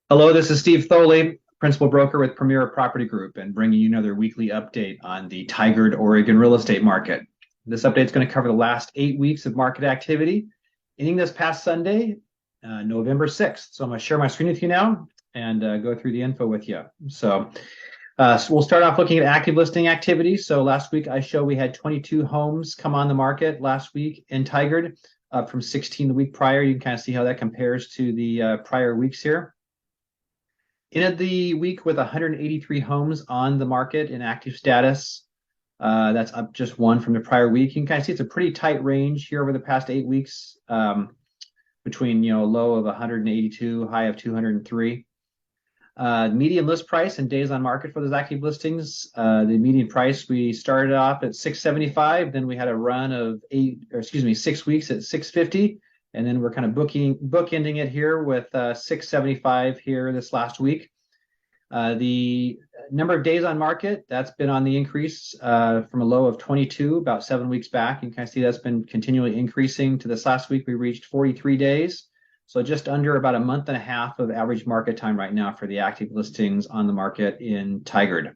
Hello, this is Steve Thoele, Principal Broker with Premier Property Group, and bringing you another weekly update on the Tigard Oregon real estate market. This update is going to cover the last 8 weeks of market activity, ending this past Sunday, November 6th. So I'm going to share my screen with you now and go through the info with you. So we'll start off looking at active listing activity. So last week I showed we had 22 homes come on the market last week in Tigard, up from 16 the week prior. You can kind of see how that compares to the prior weeks here. Ended the week with 183 homes on the market in active status. That's up just one from the prior week. You can kind of see it's a pretty tight range here over the past 8 weeks, between a low of 182, high of 203. Median list price and days on market for those active listings. The median price, we started off at 675, then we had a run of 6 weeks at 650. And then we're kind of bookending it here with 675 here this last week. The number of days on market, that's been on the increase from a low of 22 about 7 weeks back. You can kind of see that's been continually increasing. To this last week, we reached 43 days. So just under about a month and a half of average market time right now for the active listings on the market in Tigard.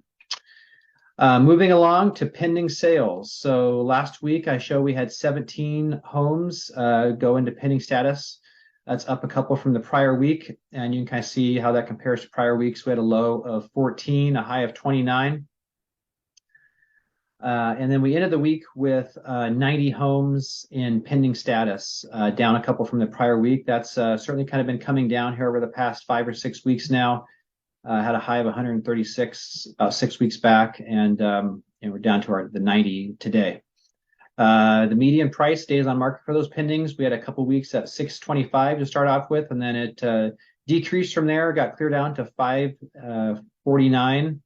Moving along to pending sales. So last week I showed we had 17 homes go into pending status. That's up a couple from the prior week, and you can kind of see how that compares to prior weeks. We had a low of 14, a high of 29. And then we ended the week with 90 homes in pending status, down a couple from the prior week. That's certainly kind of been coming down here over the past 5 or 6 weeks now. Had a high of 136 about 6 weeks back, and we're down to the 90 today. The median price days on market for those pendings, we had a couple weeks at 625 to start off with, and then it decreased from there, got clear down to 549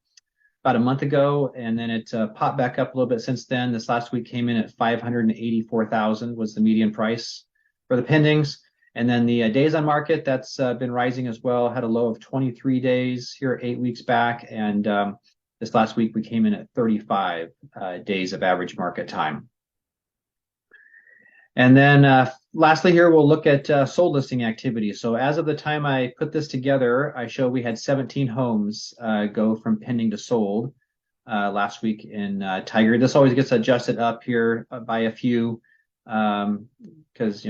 about a month ago, and then it popped back up a little bit since then. This last week came in at 584,000 was the median price for the pendings. And then the days on market, that's been rising as well. Had a low of 23 days here 8 weeks back. And this last week, we came in at 35 days of average market time. And then lastly here, we'll look at sold listing activity. So as of the time I put this together, I show we had 17 homes go from pending to sold last week in Tigard. This always gets adjusted up here by a few, because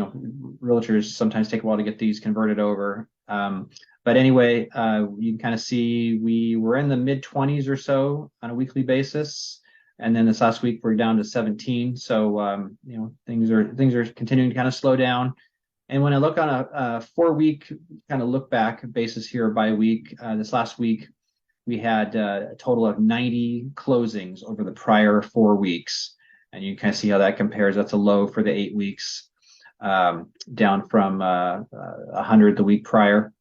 realtors sometimes take a while to get these converted over. But anyway, you can kind of see we were in the mid 20s or so on a weekly basis, and then this last week we're down to 17. So things are continuing to kind of slow down. And when I look on a 4-week kind of look back basis here by week, this last week we had a total of 90 closings over the prior 4 weeks. And you can kind of see how that compares. That's a low for the 8 weeks, down from 100 the week prior.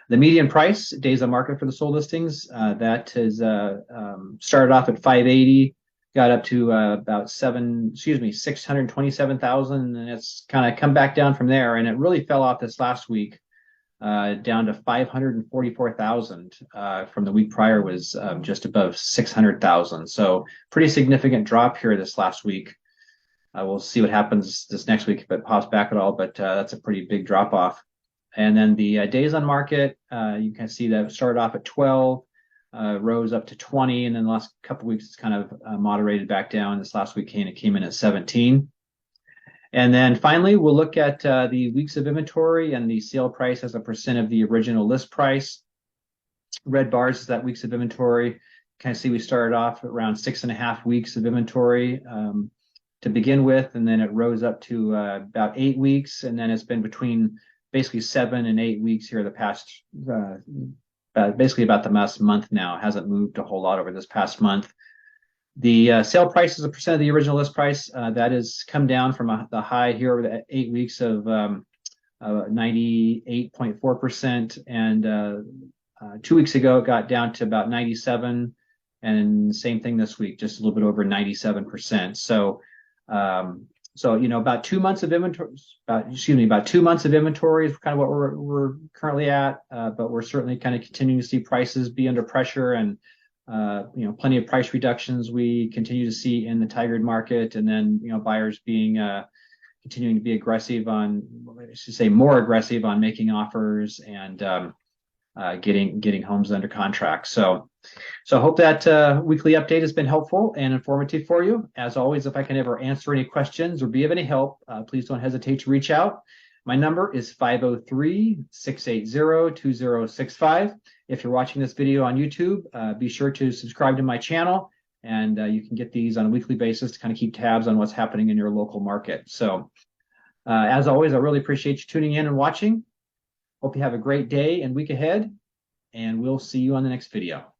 The median price, days on market for the sold listings, that has started off at 580, got up to about 627,000, and it's kind of come back down from there. And it really fell off this last week, down to 544,000. From the week prior was just above 600,000. So pretty significant drop here this last week. We'll see what happens this next week if it pops back at all, but that's a pretty big drop off. And then the days on market, you can see that it started off at 12, rose up to 20, and then the last couple of weeks it's kind of moderated back down. This last week it came in at 17. And then finally, we'll look at the weeks of inventory and the sale price as a percent of the original list price. Red bars is that weeks of inventory. Kind of see we started off around 6.5 weeks of inventory to begin with, and then it rose up to about 8 weeks, and then it's been between basically 7 and 8 weeks here the past, basically about the last month now. It hasn't moved a whole lot over this past month. The sale price as a percent of the original list price, that has come down from the high here over the 8 weeks of 98.4%. And 2 weeks ago, it got down to about 97. And same thing this week, just a little bit over 97%. So, about 2 months of inventory, about 2 months of inventory is kind of what we're currently at. But we're certainly kind of continuing to see prices be under pressure, and plenty of price reductions we continue to see in the Tigard market, and then buyers being continuing to be aggressive on, I should say, more aggressive on making offers, and getting homes under contract. So I hope that weekly update has been helpful and informative for you. As always, if I can ever answer any questions or be of any help, please don't hesitate to reach out. My number is 503-680-2065. If you're watching this video on YouTube, be sure to subscribe to my channel, and you can get these on a weekly basis to kind of keep tabs on what's happening in your local market. So as always, I really appreciate you tuning in and watching. Hope you have a great day and week ahead, and we'll see you on the next video.